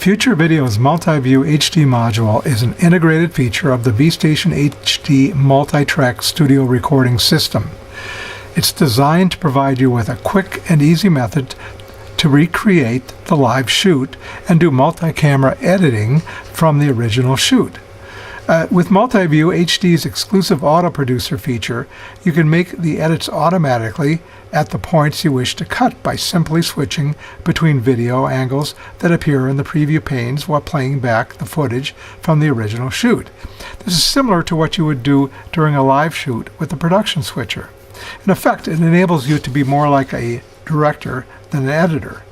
Future Video's Multi-View HD module is an integrated feature of the VStation HD multi-track studio recording system. It's designed to provide you with a quick and easy method to recreate the live shoot and do multi-camera editing from the original shoot. With Multi-View HD's exclusive AutoProducer feature, you can make the edits automatically at the points you wish to cut by simply switching between video angles that appear in the preview panes while playing back the footage from the original shoot. This is similar to what you would do during a live shoot with the production switcher. In effect, it enables you to be more like a director than an editor.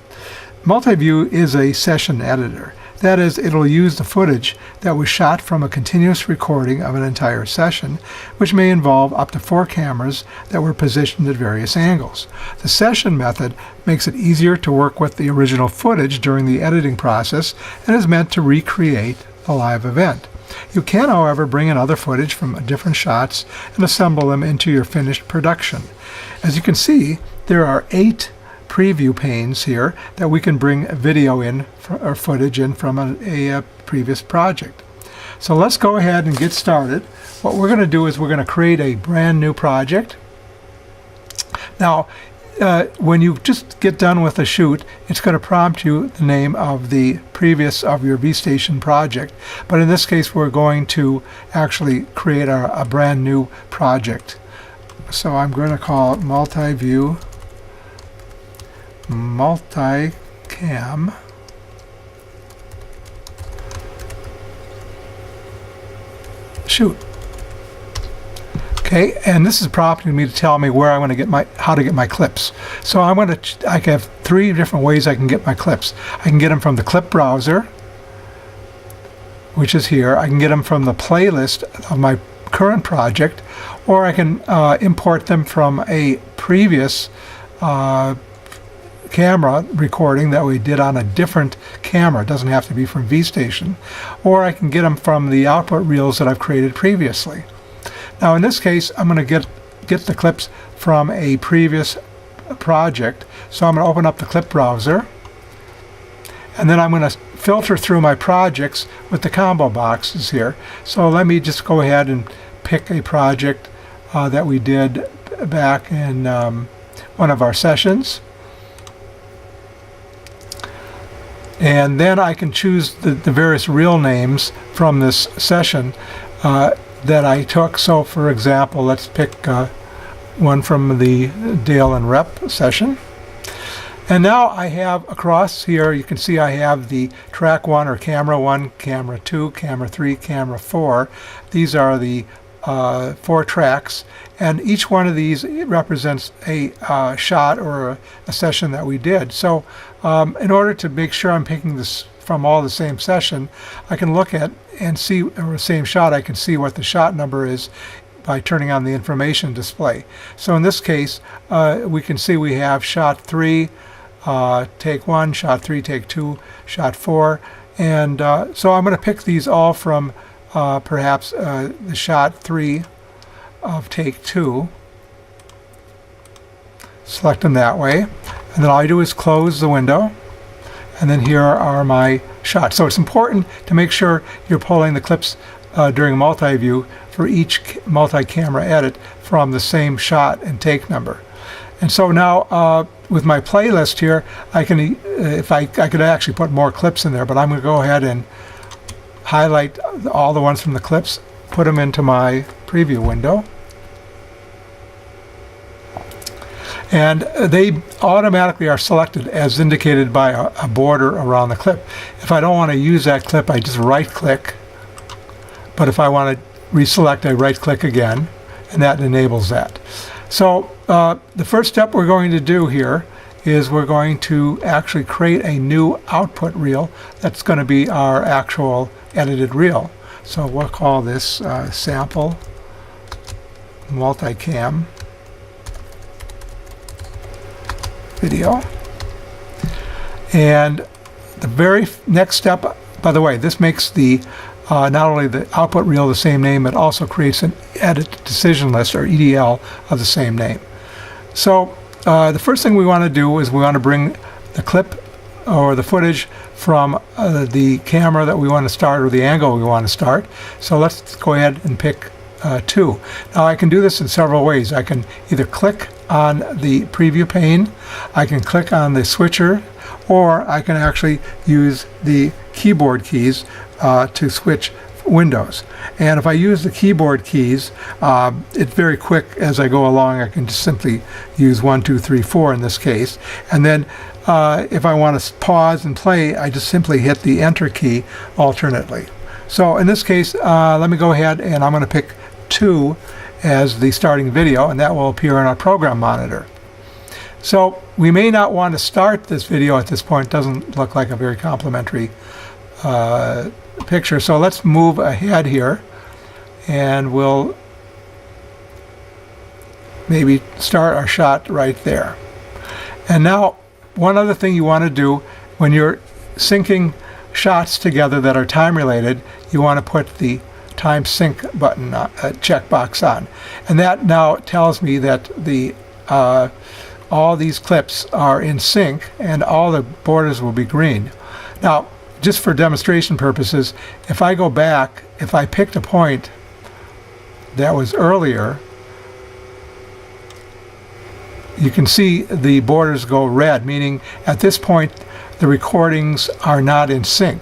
Multi-View is a session editor. That is, it'll use the footage that was shot from a continuous recording of an entire session, which may involve up to 4 cameras that were positioned at various angles. The session method makes it easier to work with the original footage during the editing process and is meant to recreate the live event. You can, however, bring in other footage from different shots and assemble them into your finished production. As you can see, there are 8 preview panes here that we can bring video in or footage in from a previous project. So let's go ahead and get started. What we're going to do is we're going to create a brand new project. Now, when you just get done with a shoot, it's going to prompt you the name of the previous of your VStation project. But in this case, we're going to actually create a brand new project. So I'm going to call it Multi-View Multicam shoot. Okay, and this is prompting me to tell me where I want to get how to get my clips. So I have 3 different ways I can get my clips. I can get them from the clip browser, which is here. I can get them from the playlist of my current project, or I can import them from a previous camera recording that we did on a different camera. It doesn't have to be from VStation. Or I can get them from the output reels that I've created previously. Now in this case, I'm going to get the clips from a previous project. So I'm going to open up the clip browser, and then I'm going to filter through my projects with the combo boxes here. So let me just go ahead and pick a project that we did back in one of our sessions. And then I can choose the various reel names from this session that I took. So for example, let's pick one from the Dale and Rep session. And now I have across here, you can see I have the track 1 or camera 1, camera 2, camera 3, camera 4. These are the 4 tracks, and each one of these represents a shot or a session that we did. So in order to make sure I'm picking this from all the same session, I can look at and see, or the same shot, I can see what the shot number is by turning on the information display. So in this case, we can see we have shot 3, take 1, shot 3, take 2, shot 4, and so I'm going to pick these all from perhaps the shot 3 of take 2. Select them that way, and then all I do is close the window, and then here are my shots. So it's important to make sure you're pulling the clips during multi-view for each multi-camera edit from the same shot and take number. And so now with my playlist here, I can I could actually put more clips in there, but I'm going to go ahead and highlight all the ones from the clips, put them into my preview window, and they automatically are selected as indicated by a border around the clip. If I don't want to use that clip, I just right click, but if I want to reselect, I right click again, and that enables that. So the first step we're going to do here is we're going to actually create a new output reel that's going to be our actual edited reel. So we'll call this sample multicam video. And the very next step, by the way, this makes the not only the output reel the same name, it also creates an edit decision list, or EDL, of the same name. So the first thing we want to do is we want to bring the clip or the footage from the camera that we want to start, or the angle we want to start. So let's go ahead and pick 2. Now I can do this in several ways. I can either click on the preview pane, I can click on the switcher, or I can actually use the keyboard keys to switch windows. And if I use the keyboard keys, it's very quick as I go along. I can just simply use 1, 2, 3, 4 in this case. And then if I want to pause and play, I just simply hit the enter key alternately. So in this case, let me go ahead and I'm going to pick 2 as the starting video, and that will appear in our program monitor. So we may not want to start this video at this point. It doesn't look like a very complimentary picture. So let's move ahead here, and we'll maybe start our shot right there. And now one other thing you want to do when you're syncing shots together that are time related, you want to put the time sync button checkbox on, and that now tells me that the all these clips are in sync and all the borders will be green. Now, just for demonstration purposes, if I go back, if I picked a point that was earlier, you can see the borders go red, meaning at this point the recordings are not in sync.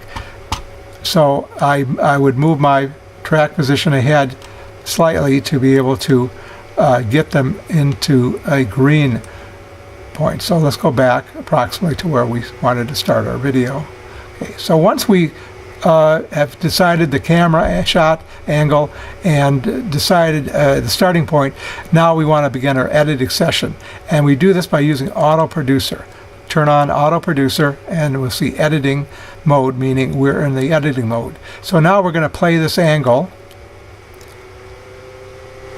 So I would move my track position ahead slightly to be able to get them into a green point. So let's go back approximately to where we wanted to start our video. Okay, so once we have decided the camera shot angle and decided the starting point, now we want to begin our editing session. And we do this by using AutoProducer. Turn on AutoProducer and we'll see editing mode, meaning we're in the editing mode. So now we're going to play this angle,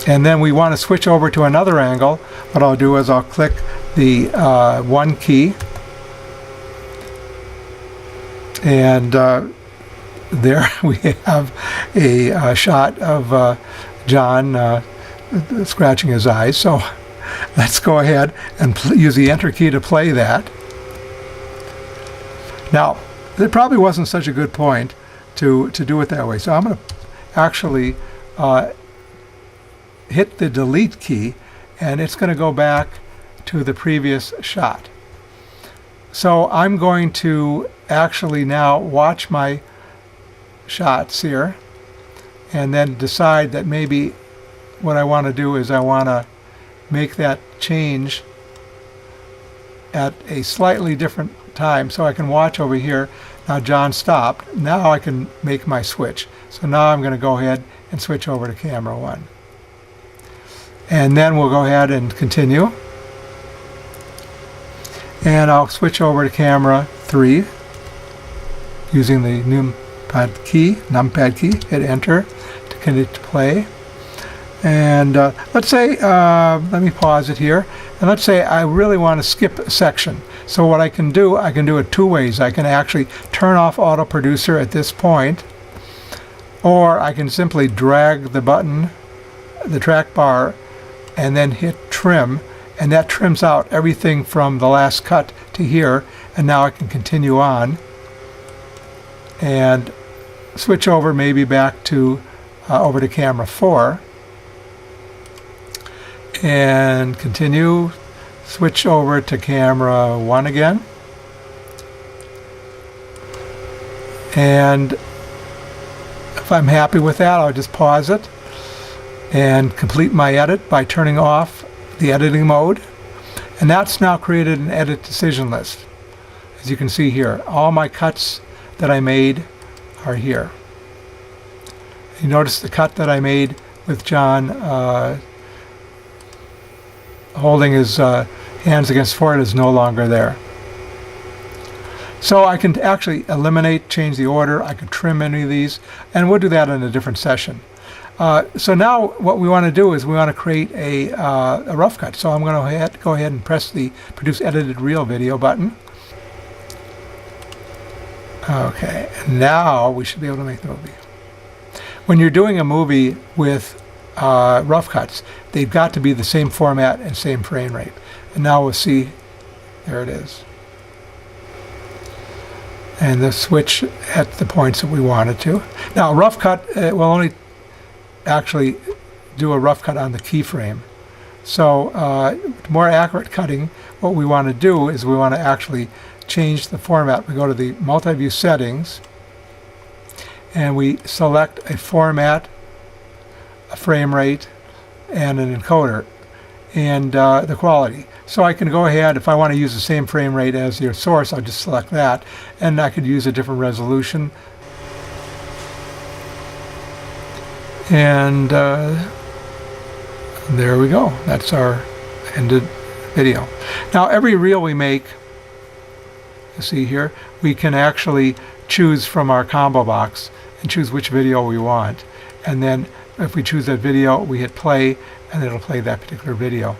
and then we want to switch over to another angle. What I'll do is I'll click the 1 key, and there we have a shot of John scratching his eyes. So let's go ahead and use the enter key to play that. Now, it probably wasn't such a good point to do it that way. So I'm going to actually hit the delete key, and it's going to go back to the previous shot. So I'm going to actually now watch my shots here and then decide that maybe what I want to do is I want to make that change at a slightly different time, so I can watch over here. Now John stopped. Now I can make my switch. So now I'm going to go ahead and switch over to camera 1. And then we'll go ahead and continue. And I'll switch over to camera 3 using the numpad key, hit enter to continue to play. And let's say, let me pause it here, and let's say I really want to skip a section. So what I can do it 2 ways. I can actually turn off AutoProducer at this point, or I can simply drag the button, the track bar, and then hit trim, and that trims out everything from the last cut to here, and now I can continue on and switch over maybe back to over to camera 4 and continue, switch over to camera 1 again, and if I'm happy with that, I'll just pause it and complete my edit by turning off the editing mode. And that's now created an edit decision list. As you can see here, all my cuts that I made are here. You notice the cut that I made with John holding his hands against his forehead is no longer there. So I can actually eliminate, change the order, I could trim any of these, and we'll do that in a different session. So now what we want to do is we want to create a rough cut. So I'm going to go ahead and press the Produce Edited Reel Video button. Okay, and now we should be able to make the movie. When you're doing a movie with rough cuts, they've got to be the same format and same frame rate. And now we'll see, there it is. and the switch at the points that we want it to. Now, rough cut will only actually do a rough cut on the keyframe. So more accurate cutting, what we want to do is we want to actually change the format. We go to the multi-view settings and we select a format, a frame rate, and an encoder, and the quality. So I can go ahead, if I want to use the same frame rate as your source, I'll just select that, and I could use a different resolution. And there we go. That's our ended video. Now, every reel we make, you see here, we can actually choose from our combo box and choose which video we want. And then if we choose that video, we hit play, and it'll play that particular video.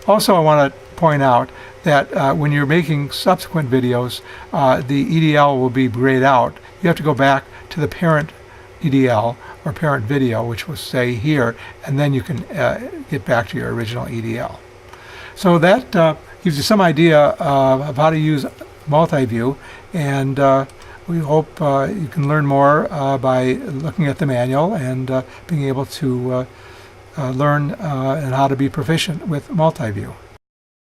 Also, I want to point out that when you're making subsequent videos, the EDL will be grayed out. You have to go back to the parent EDL or parent video, which will say here, and then you can get back to your original EDL. So that gives you some idea of how to use multi-view, and we hope you can learn more by looking at the manual and being able to learn and how to be proficient with multi-view.